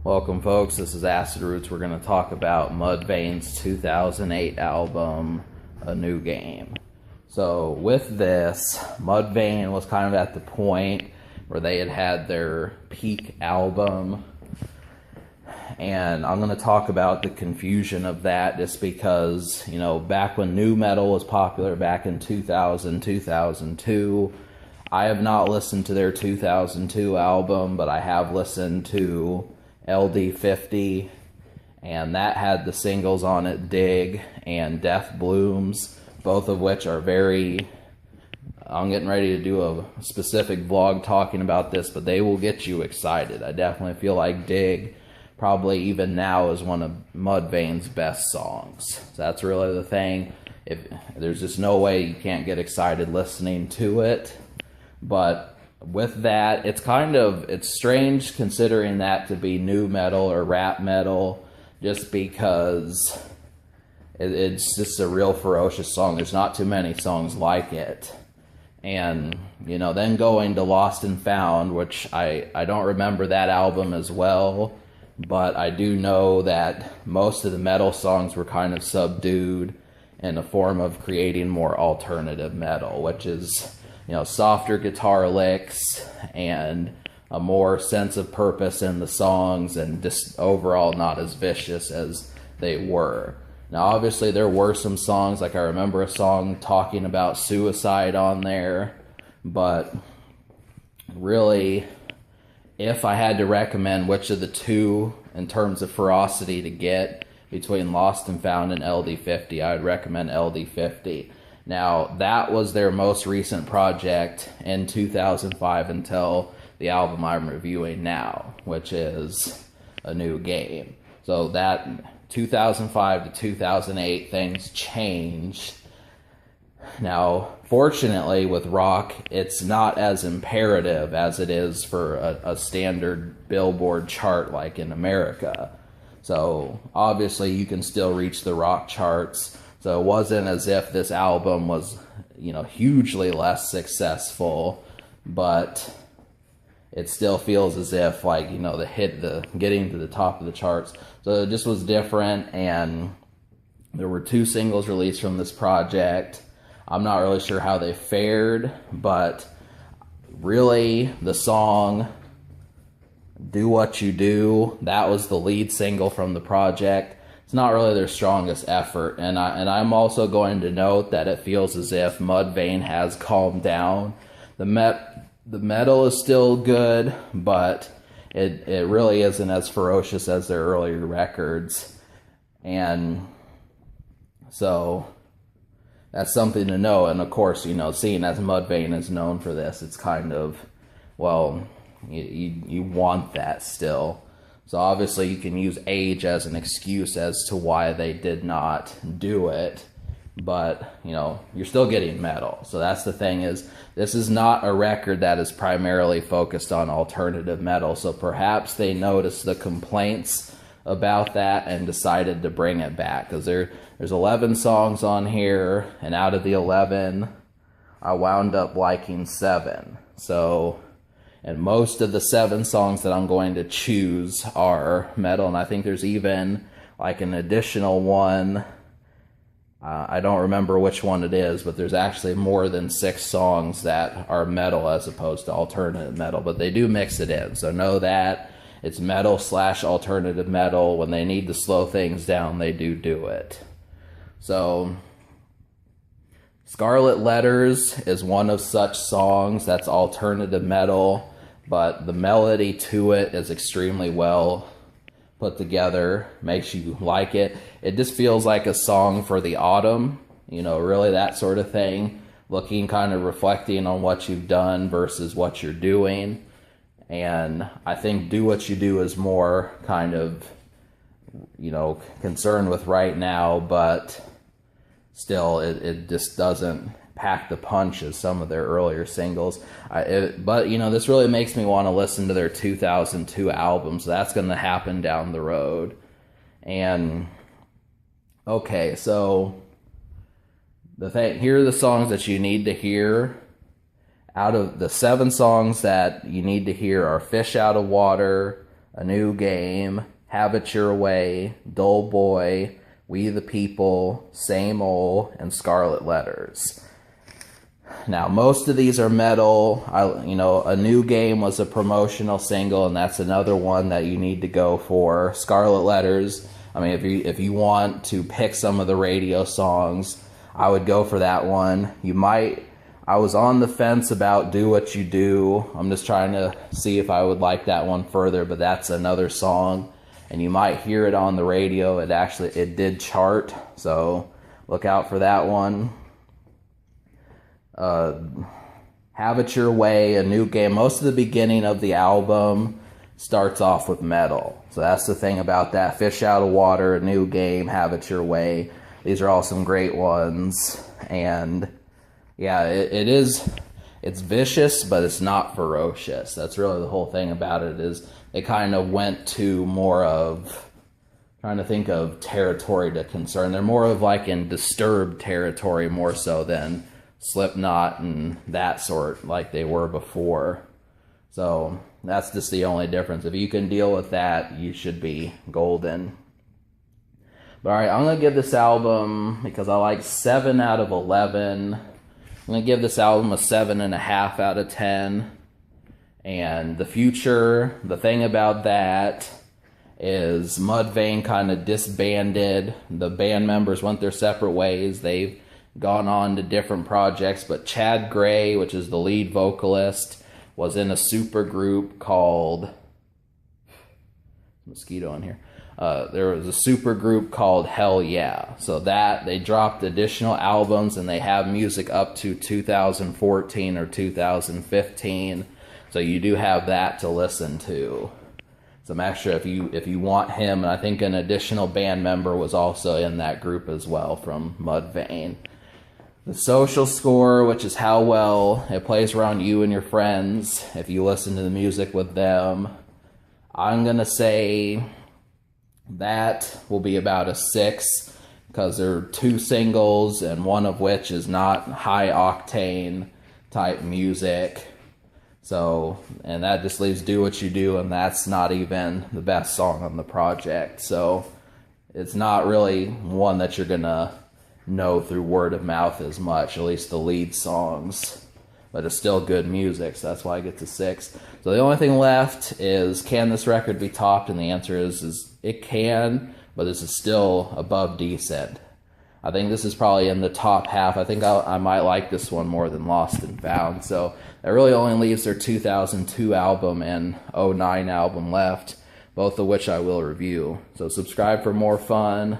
Welcome, folks. This is Acid Roots. We're going to talk about Mudvayne's 2008 album, A New Game. So with this, Mudvayne was kind of at the point where they had their peak album. And I'm going to talk about the confusion of that just because, back when nu metal was popular back in 2000, 2002, I have not listened to their 2002 album, but I have listened to LD50, and that had the singles on it, Dig and Death Blooms, both of which are I'm getting ready to do a specific vlog talking about this, but they will get you excited. I definitely feel like Dig, probably even now, is one of Mudvayne's best songs. So that's really the thing. There's just no way you can't get excited listening to it. But with that, it's strange considering that to be nu metal or rap metal, just because it's just a real ferocious song. There's not too many songs like it. And, then going to Lost and Found, which I don't remember that album as well, but I do know that most of the metal songs were kind of subdued in a form of creating more alternative metal, which is softer guitar licks and a more sense of purpose in the songs, and just overall not as vicious as they were. Now, obviously, there were some songs, like I remember a song talking about suicide on there, but really, if I had to recommend which of the two in terms of ferocity to get between Lost and Found and LD50, I would recommend LD50. Now, that was their most recent project in 2005 until the album I'm reviewing now, which is A New Game. So that 2005 to 2008, things changed. Now, fortunately, with rock, it's not as imperative as it is for a standard Billboard chart like in America. So, obviously, you can still reach the rock charts. So it wasn't as if this album was, hugely less successful, but it still feels as if, getting to the top of the charts. So it just was different, and there were 2 singles released from this project. I'm not really sure how they fared, but really the song Do What You Do, that was the lead single from the project. It's not really their strongest effort, and I'm also going to note that it feels as if Mudvayne has calmed down. The metal is still good, but it really isn't as ferocious as their earlier records, and so that's something to know. And of course, seeing as Mudvayne is known for this, it's kind of, you want that still. So obviously you can use age as an excuse as to why they did not do it, but you're still getting metal. So that's the thing, is this is not a record that is primarily focused on alternative metal. So perhaps they noticed the complaints about that and decided to bring it back, because there's 11 songs on here, and out of the 11 I wound up liking 7. And most of the 7 songs that I'm going to choose are metal, and I think there's even an additional one. I don't remember which one it is, but there's actually more than 6 songs that are metal as opposed to alternative metal, but they do mix it in. So know that it's metal / alternative metal. When they need to slow things down, they do it. So Scarlet Letters is one of such songs that's alternative metal, but the melody to it is extremely well put together, makes you like it. It just feels like a song for the autumn, really that sort of thing, reflecting on what you've done versus what you're doing. And I think Do What You Do is more concerned with right now, but still it just doesn't pack the punch as some of their earlier singles. But this really makes me want to listen to their 2002 album, so that's going to happen down the road. And okay, so here are the songs that you need to hear. Out of the 7 songs that you need to hear are Fish Out of Water, A New Game, Have It Your Way, Dull Boy, We the People, Same Ol', and Scarlet Letters. Now, most of these are metal. A New Game was a promotional single, and that's another one that you need to go for. Scarlet Letters, I mean, if you want to pick some of the radio songs, I would go for that one. I was on the fence about Do What You Do. I'm just trying to see if I would like that one further, but that's another song, and you might hear it on the radio. It did chart, so look out for that one. Have It Your Way, A New Game. Most of the beginning of the album starts off with metal. So that's the thing about that. Fish Out of Water, A New Game, Have It Your Way. These are all some great ones. And yeah, it's vicious, but it's not ferocious. That's really the whole thing about it, is they kind of went to more of, trying to think of territory to concern. They're more of like in Disturbed territory more so than Slipknot and that sort like they were before. So that's just the only difference. If you can deal with that, you should be golden. But alright, I'm going to give this album, because I like 7 out of 11, I'm going to give this album a 7.5 out of 10. And the future, the thing about that is Mudvayne kind of disbanded. The band members went their separate ways. They've gone on to different projects, but Chad Gray, which is the lead vocalist, was in a super group called mosquito in here. There was a super group called Hell Yeah. So that they dropped additional albums, and they have music up to 2014 or 2015. So you do have that to listen to. Some extra if you want him, and I think an additional band member was also in that group as well from Mudvayne. The social score, which is how well it plays around you and your friends if you listen to the music with them. I'm going to say that will be about a 6, because there are 2 singles, and one of which is not high octane type music. So, and that just leaves Do What You Do, and that's not even the best song on the project. So it's not really one that you're going to know through word of mouth as much, at least the lead songs. But it's still good music, so that's why I get to 6. So the only thing left is, can this record be topped? And the answer is it can, but this is still above decent. I think this is probably in the top half. I think I might like this one more than Lost and Found. So that really only leaves their 2002 album and 2009 album left, both of which I will review. So subscribe for more fun.